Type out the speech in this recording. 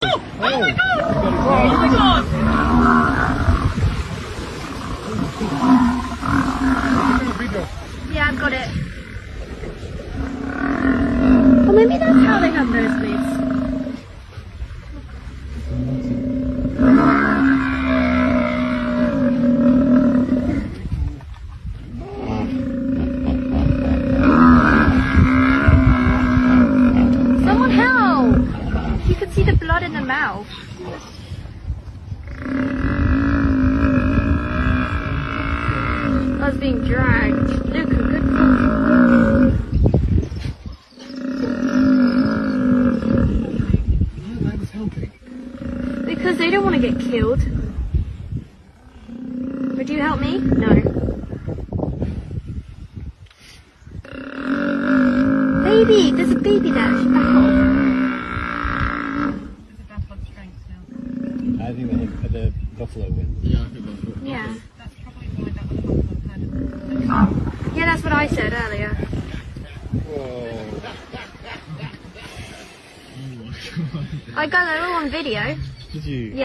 Oh my god! Oh my god! Yeah, I've got it. Well, maybe that's how they have nosebleeds. Someone help! You can see the blood in the mouth. I was being dragged. Luca, good. That was helping. Because they don't want to get killed. Would you help me? No. Baby! There's a baby there. She's back up. I think the buffalo wins. Yeah, I think that's what. Yeah. That's probably why that was not. Yeah, that's what I said earlier. Whoa. Oh my god. I got it all on video. Did you? Yeah.